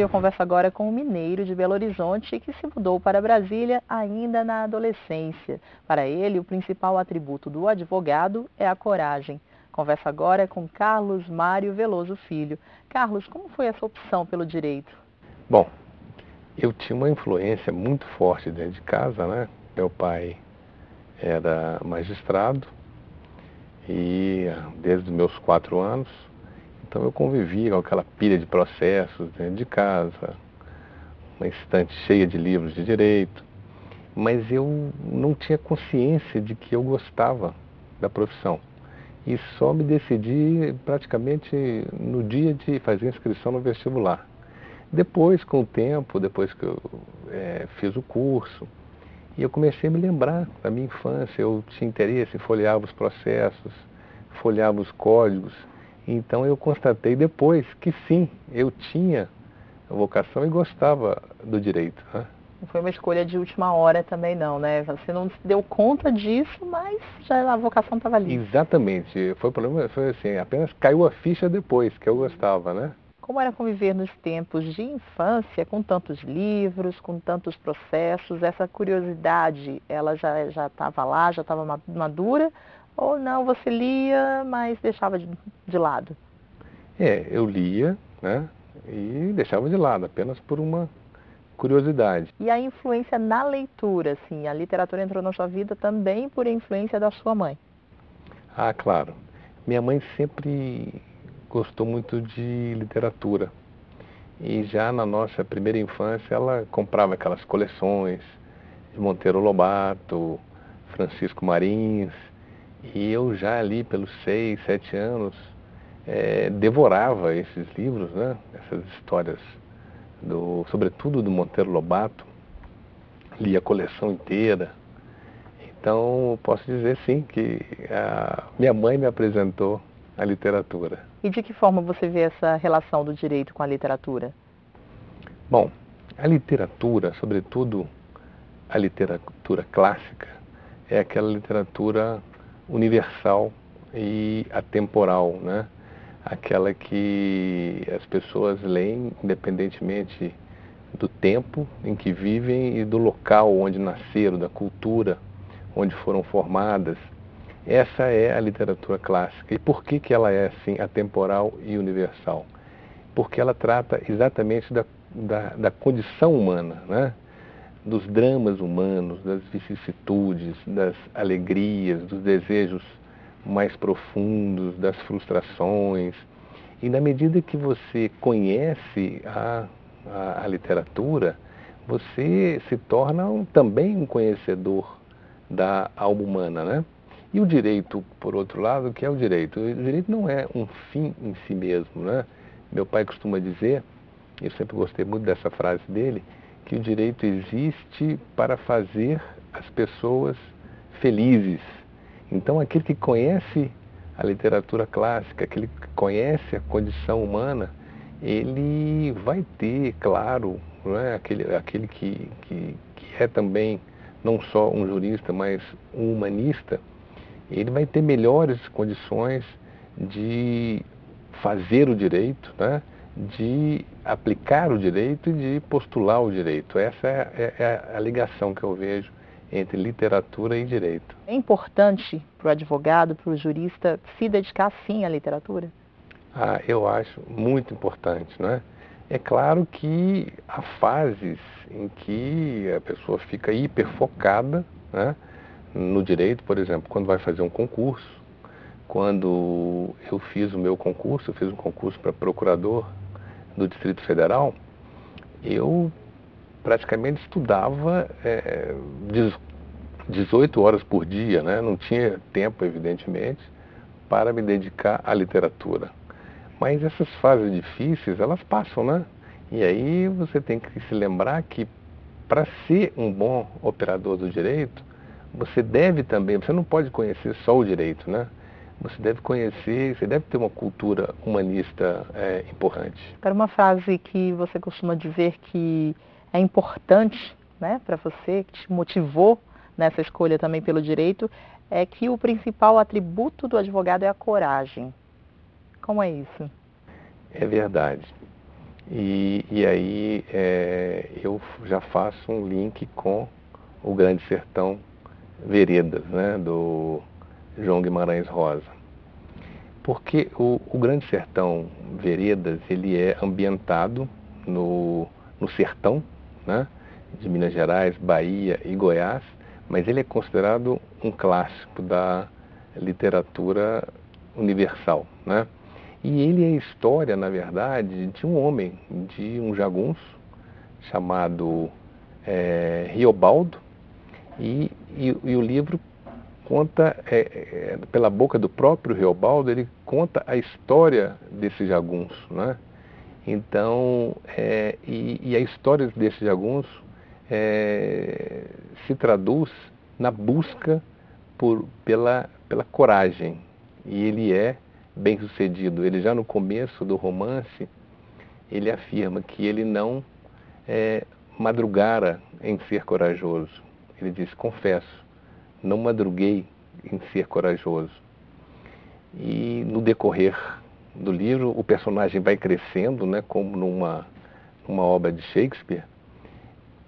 eu converso agora com um mineiro de Belo Horizonte que se mudou para Brasília ainda na adolescência. Para ele, o principal atributo do advogado é a coragem. Converso agora com Carlos Mário Veloso Filho. Carlos, como foi essa opção pelo direito? Bom, eu tinha uma influência muito forte dentro de casa, né? Meu pai era magistrado e desde os meus 4 anos, então eu convivia com aquela pilha de processos dentro de casa, uma estante cheia de livros de direito, mas eu não tinha consciência de que eu gostava da profissão. E só me decidi praticamente no dia de fazer a inscrição no vestibular. Depois, com o tempo, depois que eu fiz o curso, e eu comecei a me lembrar da minha infância, eu tinha interesse, folheava os processos, folheava os códigos. Então eu constatei depois que sim, eu tinha vocação e gostava do direito, né? Não foi uma escolha de última hora também não, né? Você não se deu conta disso, mas já a vocação estava ali. Exatamente, foi o problema, foi assim, apenas caiu a ficha depois que eu gostava, né? Como era conviver nos tempos de infância, com tantos livros, com tantos processos? Essa curiosidade, ela já estava lá, já estava madura? Ou não, você lia, mas deixava de lado? Eu lia, né? E deixava de lado, apenas por uma curiosidade. E a influência na leitura, assim, a literatura entrou na sua vida também por influência da sua mãe? Ah, claro. Minha mãe sempre gostou muito de literatura. E já na nossa primeira infância ela comprava aquelas coleções de Monteiro Lobato, Francisco Marins. E eu já ali pelos 6, 7 anos devorava esses livros, né? Essas histórias, sobretudo do Monteiro Lobato. Lia a coleção inteira. Então, posso dizer sim que a minha mãe me apresentou a literatura. E de que forma você vê essa relação do direito com a literatura? Bom, a literatura, sobretudo a literatura clássica, é aquela literatura universal e atemporal, né? Aquela que as pessoas leem independentemente do tempo em que vivem e do local onde nasceram, da cultura onde foram formadas. Essa é a literatura clássica. E por que que ela é assim atemporal e universal? Porque ela trata exatamente da condição humana, né? Dos dramas humanos, das vicissitudes, das alegrias, dos desejos mais profundos, das frustrações. E na medida que você conhece a literatura, você se torna também um conhecedor da alma humana, né? E o direito, por outro lado, o que é o direito? O direito não é um fim em si mesmo, né? Meu pai costuma dizer, eu sempre gostei muito dessa frase dele, que o direito existe para fazer as pessoas felizes. Então, aquele que conhece a literatura clássica, aquele que conhece a condição humana, ele vai ter, claro, não é? Aquele que é também não só um jurista, mas um humanista, ele vai ter melhores condições de fazer o direito, né? De aplicar o direito e de postular o direito. Essa é a ligação que eu vejo entre literatura e direito. É importante para o advogado, para o jurista, se dedicar sim à literatura? Eu acho muito importante, né? É claro que há fases em que a pessoa fica hiperfocada, né? No direito, por exemplo, quando vai fazer um concurso. Quando eu fiz o meu concurso, eu fiz um concurso para procurador do Distrito Federal, eu praticamente estudava 18 horas por dia, né? Não tinha tempo, evidentemente, para me dedicar à literatura. Mas essas fases difíceis, elas passam, né? E aí você tem que se lembrar que para ser um bom operador do direito, você deve também, você não pode conhecer só o direito, né? Você deve conhecer, você deve ter uma cultura humanista importante. Para uma frase que você costuma dizer que é importante, né, para você, que te motivou nessa escolha também pelo direito, é que o principal atributo do advogado é a coragem. Como é isso? É verdade. E aí eu já faço um link com o Grande Sertão Veredas, né, do João Guimarães Rosa. Porque o Grande Sertão Veredas, ele é ambientado no sertão, né, de Minas Gerais, Bahia e Goiás, mas ele é considerado um clássico da literatura universal, né? E ele é a história, na verdade, de um homem, de um jagunço, chamado Riobaldo, e o livro conta, pela boca do próprio Riobaldo, ele conta a história desse jagunço, né? Então, e a história desse jagunço se traduz na busca pela coragem, e ele é bem-sucedido. Ele já no começo do romance, ele afirma que ele não madrugara em ser corajoso. Ele diz: confesso, não madruguei em ser corajoso. E no decorrer do livro, o personagem vai crescendo, né, como numa obra de Shakespeare,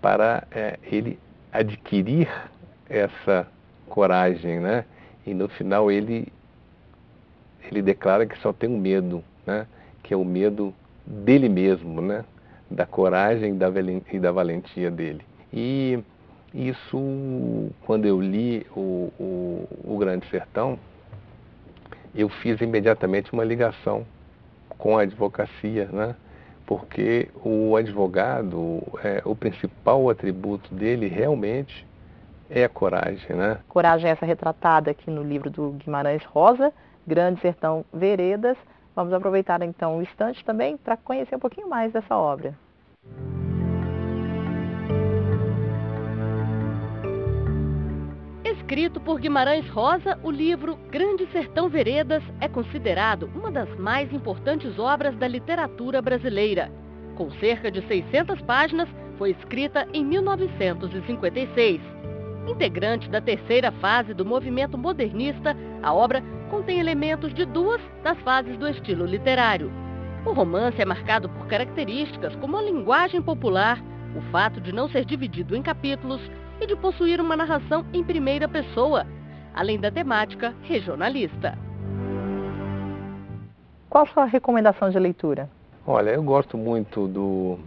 para ele adquirir essa coragem, né? E no final ele declara que só tem um medo, né? Que é o medo dele mesmo, né? Da coragem e da valentia dele. E isso, quando eu li o Grande Sertão, eu fiz imediatamente uma ligação com a advocacia, né? Porque o advogado, o principal atributo dele realmente é a coragem, né? Coragem essa retratada aqui no livro do Guimarães Rosa, Grande Sertão Veredas. Vamos aproveitar então um instante também para conhecer um pouquinho mais dessa obra. Escrito por Guimarães Rosa, o livro Grande Sertão Veredas é considerado uma das mais importantes obras da literatura brasileira. Com cerca de 600 páginas, foi escrita em 1956. Integrante da terceira fase do movimento modernista, a obra contém elementos de duas das fases do estilo literário. O romance é marcado por características como a linguagem popular, o fato de não ser dividido em capítulos e de possuir uma narração em primeira pessoa, além da temática regionalista. Qual a sua recomendação de leitura? Olha, eu gosto muito do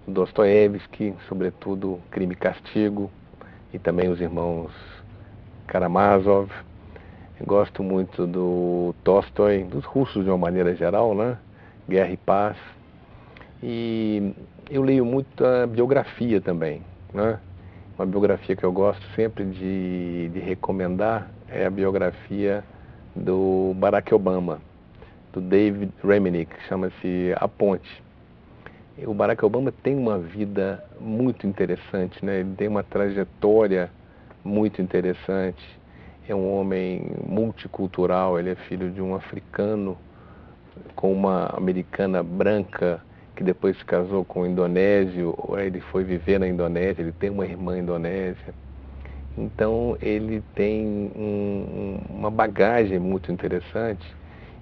Dostoiévski, sobretudo Crime e Castigo, e também os irmãos Karamazov. Eu gosto muito do Tolstói, dos russos de uma maneira geral, né? Guerra e Paz. E eu leio muito a biografia também, né? Uma biografia que eu gosto sempre de recomendar é a biografia do Barack Obama, do David Remnick, que chama-se A Ponte. O Barack Obama tem uma vida muito interessante, né? Ele tem uma trajetória muito interessante. É um homem multicultural, ele é filho de um africano com uma americana branca, que depois se casou com um indonésio, ele foi viver na Indonésia, ele tem uma irmã indonésia. Então ele tem uma bagagem muito interessante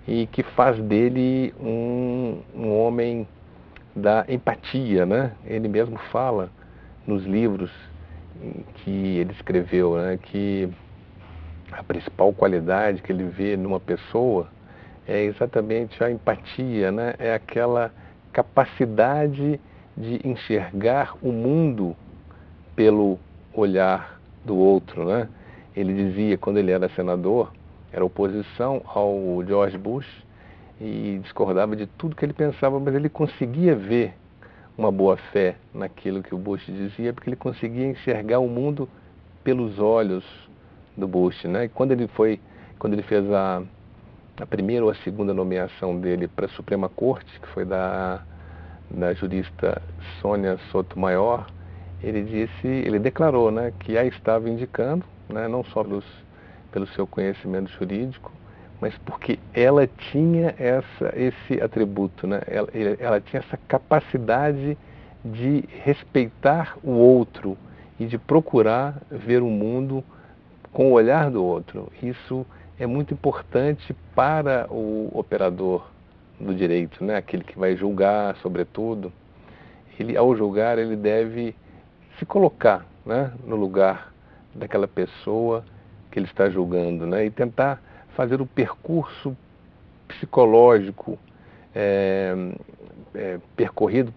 e que faz dele um homem da empatia, né? Ele mesmo fala nos livros que ele escreveu, né, que a principal qualidade que ele vê numa pessoa é exatamente a empatia, né? É aquela capacidade de enxergar o mundo pelo olhar do outro, né? Ele dizia, quando ele era senador, era oposição ao George Bush e discordava de tudo que ele pensava, mas ele conseguia ver uma boa-fé naquilo que o Bush dizia, porque ele conseguia enxergar o mundo pelos olhos do Bush, né? E quando ele fez a primeira ou a segunda nomeação dele para a Suprema Corte, que foi da jurista Sônia Sotomayor, ele declarou, né, que a estava indicando, né, não só pelo seu conhecimento jurídico, mas porque ela tinha esse atributo, né? Ela tinha essa capacidade de respeitar o outro e de procurar ver o mundo com o olhar do outro. Isso é muito importante para o operador do direito, né? Aquele que vai julgar, sobretudo. Ele, ao julgar, ele deve se colocar, né, no lugar daquela pessoa que ele está julgando, né? E tentar fazer o percurso psicológico percorrido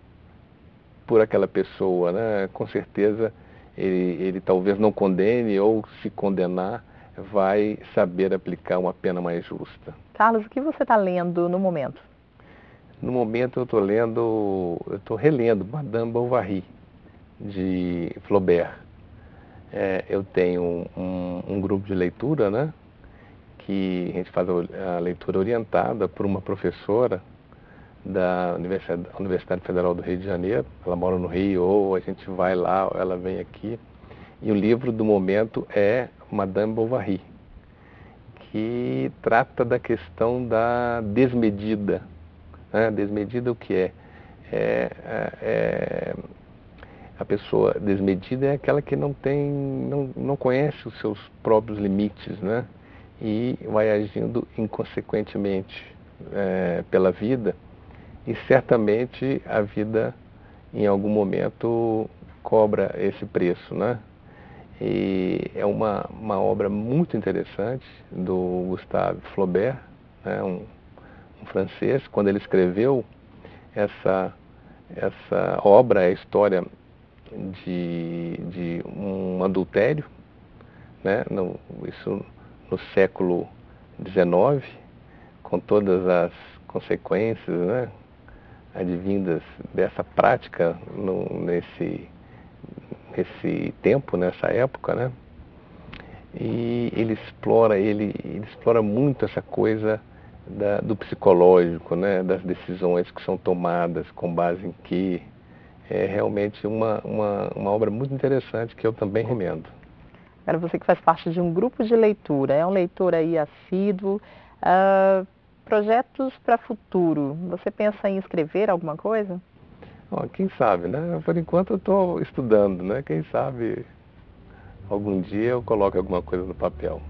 por aquela pessoa, né? Com certeza ele talvez não condene, ou se condenar, vai saber aplicar uma pena mais justa. Carlos, o que você está lendo no momento? No momento eu estou relendo Madame Bovary, de Flaubert. Eu tenho um grupo de leitura, né? Que a gente faz a leitura orientada por uma professora da Universidade Federal do Rio de Janeiro. Ela mora no Rio, ou a gente vai lá, ou ela vem aqui. E o livro do momento é Madame Bovary, que trata da questão da desmedida. Né? Desmedida o que é? A pessoa desmedida é aquela que não conhece os seus próprios limites, né? E vai agindo inconsequentemente pela vida, e certamente a vida em algum momento cobra esse preço, né? E é uma obra muito interessante do Gustave Flaubert, né? um francês. Quando ele escreveu essa obra, é a história de um adultério, né? Isso no século XIX, com todas as consequências, né, advindas dessa prática nesse tempo, nessa época, né? E ele explora muito essa coisa do psicológico, né, das decisões que são tomadas com base em que. É realmente uma obra muito interessante, que eu também recomendo. Agora, você que faz parte de um grupo de leitura, é um leitor aí assíduo, projetos para futuro, você pensa em escrever alguma coisa? Quem sabe, né? Por enquanto eu estou estudando, né? Quem sabe algum dia eu coloco alguma coisa no papel.